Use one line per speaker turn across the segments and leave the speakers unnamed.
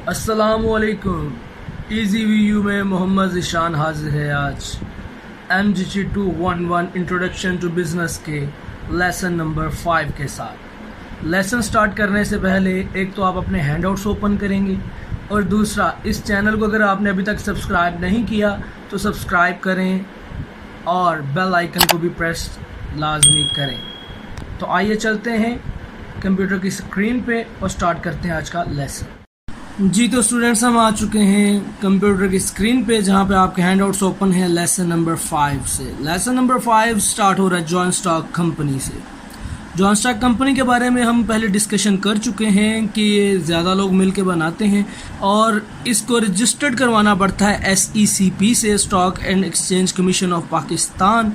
अस्सलामुअलैकुम। Easy we you में मोहम्मद ज़ीशान हाजिर है आज MGC 211 इंट्रोडक्शन टू बिज़नेस के लेसन नंबर 5 के साथ। लेसन स्टार्ट करने से पहले एक तो आप अपने हैंडआउट्स ओपन करेंगे और दूसरा इस चैनल को अगर आपने अभी तक सब्सक्राइब नहीं किया तो सब्सक्राइब करें और बेल आइकन को भी प्रेस लाजमी करें। तो आइए चलते हैं कंप्यूटर की स्क्रीन पे और स्टार्ट करते हैं आज का लेसन। जी तो स्टूडेंट्स, हम आ चुके हैं कंप्यूटर की स्क्रीन पे जहाँ पे आपके हैंडआउट्स ओपन है लेसन नंबर 5 से। लेसन नंबर 5 स्टार्ट हो रहा है जॉइंट स्टॉक कंपनी से। जॉइंट स्टॉक कंपनी के बारे में हम पहले डिस्कशन कर चुके हैं कि ये ज़्यादा लोग मिलके बनाते हैं और इसको रजिस्टर्ड करवाना पड़ता है SECP से, stock and exchange commission of Pakistan,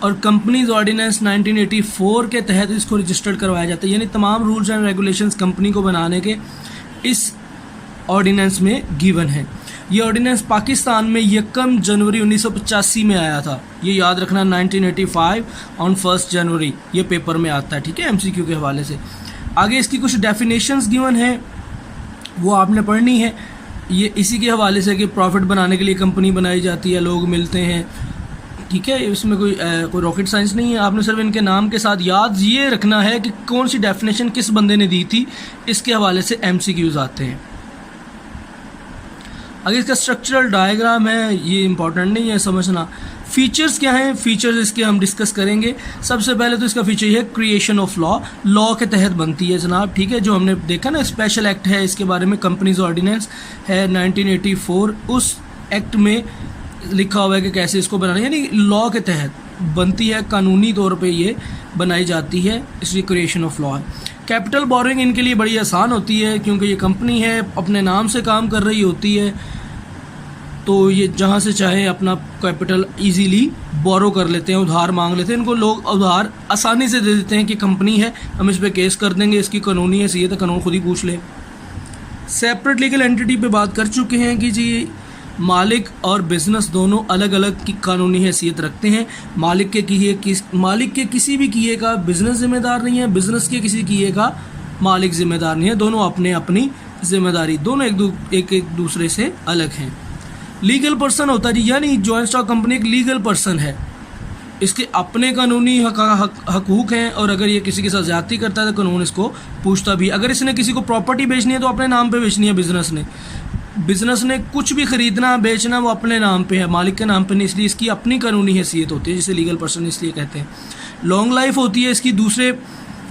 और कंपनीज ऑर्डिनेंस 1984 के तहत इसको रजिस्टर्ड करवाया जाता है। यानी तमाम रूल्स एंड रेगुलेशंस कंपनी को बनाने के इस ऑर्डिनेंस में गिवन है। ये ऑर्डिनेंस पाकिस्तान में 1 जनवरी 1985 में आया था। ये याद रखना, 1985 ऑन 1 जनवरी ये पेपर में आता है, ठीक है, MCQ के हवाले से। आगे इसकी कुछ डेफिनेशंस गिवन है, वो आपने पढ़नी है। ये इसी के हवाले से कि प्रॉफिट बनाने के लिए कंपनी बनाई जाती है, लोग मिलते हैं, ठीक है। इसमें कोई रॉकेट साइंस नहीं है। आपने सिर्फ इनके नाम के साथ याद ये रखना है कि कौन सी डेफिनेशन किस बंदे ने दी थी, इसके हवाले से MCQs आते हैं। अगर इसका स्ट्रक्चरल डायग्राम है, ये इंपॉर्टेंट नहीं है समझना। फीचर्स क्या हैं, फीचर्स इसके हम डिस्कस करेंगे। सबसे पहले तो इसका फीचर ये है क्रिएशन ऑफ लॉ के तहत बनती है जनाब, ठीक है। जो हमने देखा ना, स्पेशल एक्ट है इसके बारे में, कंपनीज ऑर्डिनेंस है 1984, उस एक्ट में लिखा हुआ है कि कैसे इसको बनाना है, यानी लॉ के तहत बनती है, कानूनी तौर पे ये बनाई जाती है, इसलिए क्रिएशन ऑफ लॉ है। कैपिटल बोरोइंग इनके लिए बड़ी आसान होती है क्योंकि ये कंपनी है, अपने नाम से काम कर रही होती है, तो ये जहाँ से चाहे अपना कैपिटल इजीली बोरो कर लेते हैं, उधार मांग लेते हैं। इनको लोग उधार आसानी से दे देते हैं कि कंपनी है, हम इस पर केस कर देंगे, इसकी कानूनी हैसियत है, कानून खुद ही पूछ ले। सेपरेट लीगल एंटिटी पे बात कर चुके हैं कि जी मालिक और बिजनेस दोनों अलग अलग की कानूनी हैसियत रखते हैं। मालिक के किसी भी किए का बिजनेस जिम्मेदार नहीं है, बिजनेस के किसी किए का मालिक जिम्मेदार नहीं है, दोनों अपने अपनी जिम्मेदारी, दोनों एक दूसरे से अलग हैं। लीगल पर्सन होता है जी, यानी जॉइंट स्टॉक कंपनी एक लीगल पर्सन है, इसके अपने कानूनी हकूक हैं, और अगर ये किसी के साथ ज्यादती करता है तो कानून इसको पूछता भी। अगर इसने किसी को प्रॉपर्टी बेचनी है तो अपने नाम पे बेचनी है। बिजनेस ने कुछ भी खरीदना बेचना वो अपने नाम पे है, मालिक के नाम पे नहीं, इसलिए इसकी अपनी कानूनी हैसियत होती है, जिसे लीगल पर्सन इसलिए कहते हैं। लॉन्ग लाइफ होती है इसकी दूसरे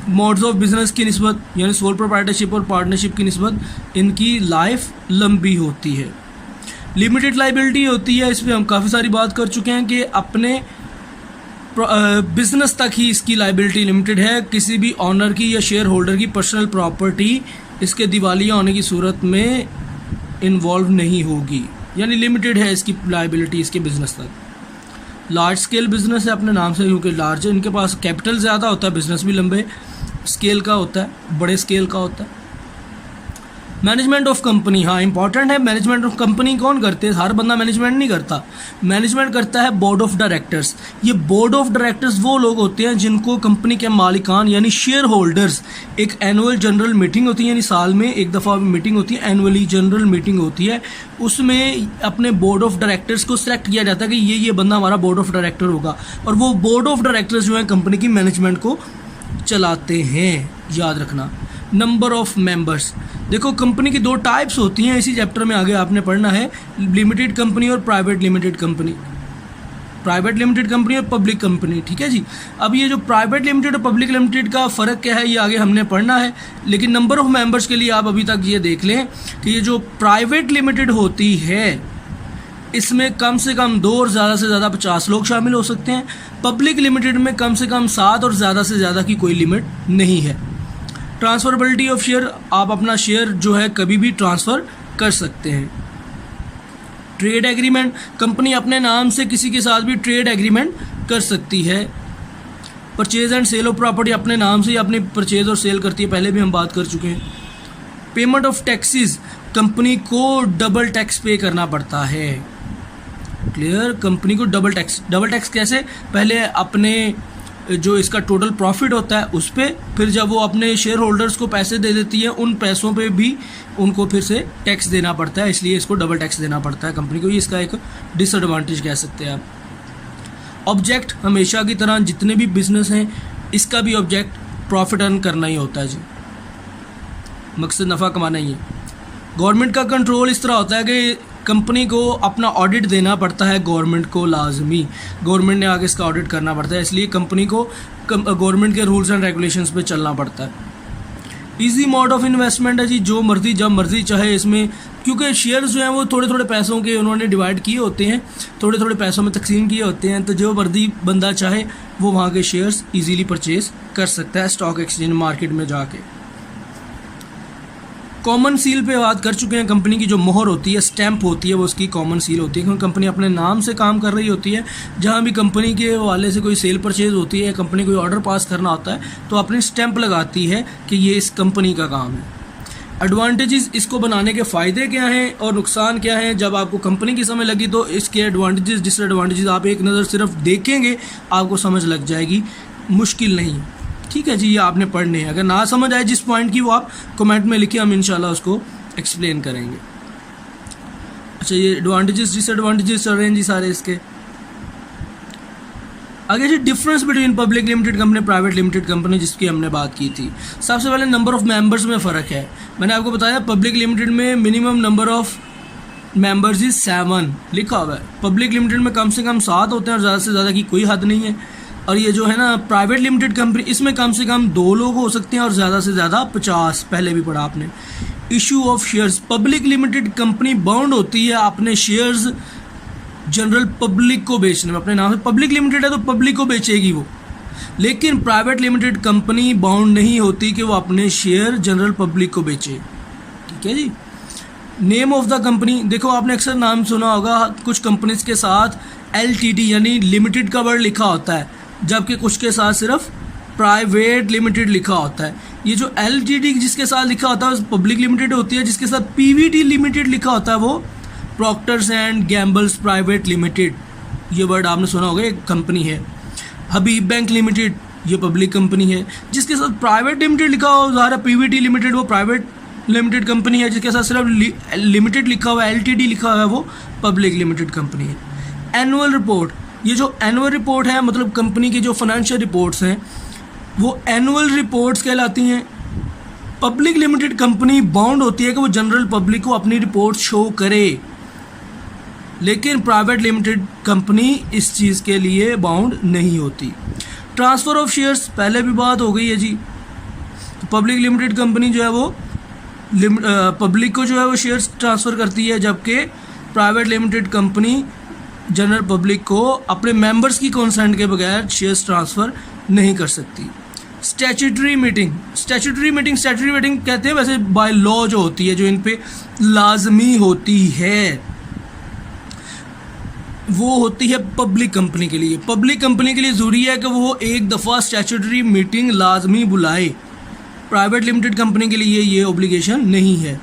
मोड्स ऑफ बिजनेस की निस्बत, यानी सोल प्रोप्राइटरशिप और पार्टनरशिप की निस्बत इनकी लाइफ लंबी होती है। लिमिटेड लाइबिलिटी होती है, इस पर हम काफ़ी सारी बात कर चुके हैं कि अपने बिजनेस तक ही इसकी लाइबिलिटी लिमिटेड है, किसी भी ऑनर की या शेयर होल्डर की पर्सनल प्रॉपर्टी इसके दिवालिया होने की सूरत में इन्वॉल्व नहीं होगी, यानी लिमिटेड है इसकी लाइबिलिटी इसके बिजनेस तक। लार्ज स्केल बिजनेस है अपने नाम से, क्योंकि लार्ज है, इनके पास कैपिटल ज़्यादा होता है, बिजनेस भी लंबे स्केल का होता है, बड़े स्केल का होता है। मैनेजमेंट ऑफ कंपनी, हाँ इंपॉर्टेंट है। मैनेजमेंट ऑफ कंपनी कौन करते हैं? हर बंदा मैनेजमेंट नहीं करता, मैनेजमेंट करता है बोर्ड ऑफ डायरेक्टर्स। ये बोर्ड ऑफ डायरेक्टर्स वो लोग होते हैं जिनको कंपनी के मालिकान यानी शेयर होल्डर्स, एक एनुअल जनरल मीटिंग होती है, यानी साल में एक दफ़ा मीटिंग होती है, एनुअली जनरल मीटिंग होती है, उसमें अपने बोर्ड ऑफ डायरेक्टर्स को सिलेक्ट किया जाता है कि ये बंदा हमारा बोर्ड ऑफ डायरेक्टर होगा, और वो बोर्ड ऑफ डायरेक्टर्स जो है कंपनी की मैनेजमेंट को चलाते हैं, याद रखना। नंबर ऑफ मेंबर्स, देखो कंपनी की 2 टाइप्स होती हैं, इसी चैप्टर में आगे आपने पढ़ना है, लिमिटेड कंपनी और private limited company, private limited company और पब्लिक कंपनी, ठीक है जी। अब ये जो प्राइवेट लिमिटेड और पब्लिक लिमिटेड का फ़र्क क्या है, ये आगे हमने पढ़ना है, लेकिन नंबर ऑफ मेंबर्स के लिए आप अभी तक ये देख लें कि ये जो प्राइवेट लिमिटेड होती है इसमें कम से कम 2 और ज़्यादा से ज़्यादा 50 लोग शामिल हो सकते हैं। पब्लिक लिमिटेड में कम से कम 7 और ज़्यादा से ज़्यादा की कोई लिमिट नहीं है। ट्रांसफरेबिलिटी ऑफ शेयर, आप अपना शेयर जो है कभी भी ट्रांसफ़र कर सकते हैं। ट्रेड एग्रीमेंट, कंपनी अपने नाम से किसी के साथ भी ट्रेड एग्रीमेंट कर सकती है। Purchase and sale of property, अपने नाम से ही अपनी परचेज और सेल करती है, पहले भी हम बात कर चुके हैं। पेमेंट ऑफ टैक्सेस, कंपनी को डबल टैक्स पे करना पड़ता है। क्लियर, कंपनी को डबल टैक्स कैसे? पहले अपने जो इसका टोटल प्रॉफिट होता है उस पे, फिर जब वो अपने शेयर होल्डर्स को पैसे दे देती है उन पैसों पे भी उनको फिर से टैक्स देना पड़ता है, इसलिए इसको डबल टैक्स देना पड़ता है कंपनी को। ये इसका एक डिसएडवांटेज कह सकते हैं आप। ऑब्जेक्ट हमेशा की तरह जितने भी बिजनेस हैं इसका भी ऑब्जेक्ट प्रॉफिट अर्न करना ही होता है जी, मकसद नफ़ा कमाना ही है। गवर्नमेंट का कंट्रोल इस तरह होता है कि कंपनी को अपना ऑडिट देना पड़ता है गवर्नमेंट को, लाजमी गवर्नमेंट ने आगे इसका ऑडिट करना पड़ता है, इसलिए कंपनी को गवर्नमेंट के रूल्स एंड रेगुलेशंस पे चलना पड़ता है। इजी मोड ऑफ इन्वेस्टमेंट है जी, जो मर्जी जब मर्जी चाहे इसमें, क्योंकि शेयर्स जो हैं वो थोड़े थोड़े पैसों के उन्होंने डिवाइड किए होते हैं, थोड़े थोड़े पैसों में तकसीम किए होते हैं, तो जो मर्जी बंदा चाहे वो वहाँ के शेयर्स इजीली परचेज कर सकता है स्टॉक एक्सचेंज मार्केट में जाके। कॉमन सील पे बात कर चुके हैं। कंपनी की जो मोहर होती है, स्टैंप होती है, वो उसकी कॉमन सील होती है, क्योंकि कंपनी अपने नाम से काम कर रही होती है। जहाँ भी कंपनी के वाले से कोई सेल परचेज होती है, कंपनी कोई ऑर्डर पास करना होता है तो अपनी स्टैंप लगाती है कि ये इस कंपनी का काम है। एडवांटेजेस इसको बनाने के फ़ायदे क्या हैं और नुकसान क्या हैं, जब आपको कंपनी की समझ लगी तो इसके एडवांटेजेस डिसएडवांटेजेस आप एक नज़र सिर्फ देखेंगे आपको समझ लग जाएगी, मुश्किल नहीं। ठीक है जी, ये आपने पढ़ने हैं। अगर ना समझ आए जिस पॉइंट की वो आप कमेंट में लिखिए, हम इंशाल्लाह उसको एक्सप्लेन करेंगे। अच्छा, ये एडवांटेजेस डिसएडवांटेजेस चल रहे हैं जी सारे इसके। आगे जी, difference between public limited company private limited company, जिसकी हमने बात की थी। सबसे पहले नंबर ऑफ मेंबर्स में फ़र्क है। मैंने आपको बताया पब्लिक लिमिटेड में minimum number of members is 7 लिखा हुआ है। पब्लिक लिमिटेड में कम से कम 7 होते हैं और ज़्यादा से ज़्यादा की कोई हद नहीं है। और ये जो है ना प्राइवेट लिमिटेड कंपनी, इसमें कम से कम 2 लोग हो सकते हैं और ज़्यादा से ज़्यादा 50, पहले भी पढ़ा आपने। Issue of shares, public limited company bound होती है अपने शेयर्स जनरल पब्लिक को बेचने में। अपने नाम से पब्लिक लिमिटेड है तो पब्लिक को बेचेगी वो, लेकिन प्राइवेट लिमिटेड कंपनी बाउंड नहीं होती कि वो अपने शेयर जनरल पब्लिक को बेचे। ठीक है जी। नेम ऑफ द कंपनी, देखो आपने अक्सर नाम सुना होगा, कुछ कंपनीज के साथ LTD यानी लिमिटेड का वर्ड लिखा होता है, जबकि कुछ के साथ सिर्फ प्राइवेट लिमिटेड लिखा होता है। ये जो LTD जिसके साथ लिखा होता है पब्लिक लिमिटेड होती है, जिसके साथ PVT लिमिटेड लिखा होता है वो प्रॉक्टर्स एंड गैम्बल्स प्राइवेट लिमिटेड, ये वर्ड आपने सुना होगा, एक कंपनी है। हबीब बैंक लिमिटेड, ये पब्लिक कंपनी है। जिसके साथ प्राइवेट लिमिटेड लिखा हो, ज़ाहिर PVT लिमिटेड वो प्राइवेट लिमिटेड कंपनी है। जिसके साथ सिर्फ लिमिटेड लिखा हुआ है, LTD लिखा हुआ है, वो पब्लिक लिमिटेड कंपनी है। एनुअल रिपोर्ट, ये जो एनुअल रिपोर्ट है मतलब कंपनी की जो फाइनेंशियल रिपोर्ट्स हैं वो एनुअल रिपोर्ट्स कहलाती हैं। पब्लिक लिमिटेड कंपनी बाउंड होती है कि वो जनरल पब्लिक को अपनी रिपोर्ट शो करे, लेकिन प्राइवेट लिमिटेड कंपनी इस चीज़ के लिए बाउंड नहीं होती। ट्रांसफ़र ऑफ शेयर्स, पहले भी बात हो गई है जी। तो पब्लिक लिमिटेड कंपनी जो है वो पब्लिक को जो है वो शेयर्स ट्रांसफ़र करती है, जबकि private limited company general public को अपने मेंबर्स की कंसेंट के बगैर शेयर्स ट्रांसफ़र नहीं कर सकती। स्टैट्यूटरी मीटिंग, स्टैट्यूटरी मीटिंग कहते हैं वैसे बाय लॉ जो होती है, जो इन पे लाजमी होती है, वो होती है पब्लिक कंपनी के लिए। पब्लिक कंपनी के लिए ज़रूरी है कि वो एक दफ़ा स्टैट्यूटरी मीटिंग लाजमी बुलाए। प्राइवेट लिमिटेड कंपनी के लिए ये ऑब्लिगेशन नहीं है।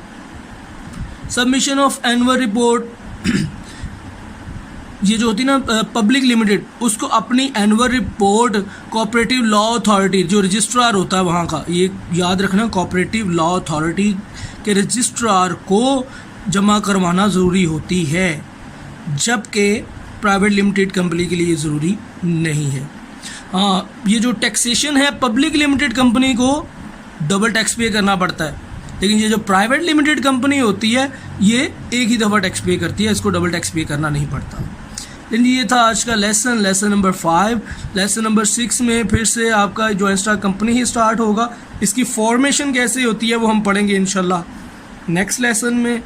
सबमिशन ऑफ एनुअल रिपोर्ट, ये जो होती है ना पब्लिक लिमिटेड, उसको अपनी annual report cooperative law authority, जो रजिस्ट्रार होता है वहाँ का, ये याद रखना, कोऑपरेटिव लॉ अथॉरिटी के रजिस्ट्रार को जमा करवाना ज़रूरी होती है, जबकि प्राइवेट लिमिटेड कंपनी के लिए ज़रूरी नहीं है। हाँ, ये जो टैक्सेशन है, पब्लिक लिमिटेड कंपनी को डबल टैक्स पे करना पड़ता है, लेकिन ये जो प्राइवेट लिमिटेड कंपनी होती है ये एक ही दफ़ा टैक्स पे करती है, इसको डबल टैक्स पे करना नहीं पड़ता। ये था आज का लेसन नंबर 5। लेसन नंबर 6 में फिर से आपका जॉइंट स्टॉक कंपनी ही स्टार्ट होगा। इसकी फॉर्मेशन कैसे होती है वो हम पढ़ेंगे इंशाल्लाह नेक्स्ट लेसन में।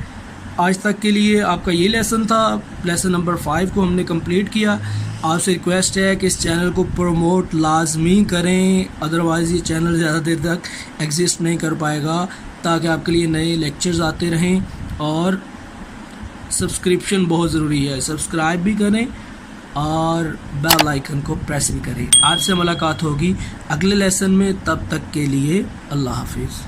आज तक के लिए आपका ये लेसन था। लेसन नंबर 5 को हमने कंप्लीट किया। आपसे रिक्वेस्ट है कि इस चैनल को प्रमोट लाजमी करें, अदरवाइज़ ये चैनल ज़्यादा देर तक एग्जिस्ट नहीं कर पाएगा, ताकि आपके लिए नए लेक्चर्स आते रहें। और सब्सक्रिप्शन बहुत ज़रूरी है, सब्सक्राइब भी करें और बेल आइकन को प्रेस भी करें। आपसे मुलाकात होगी अगले लेसन में, तब तक के लिए अल्लाह हाफिज़।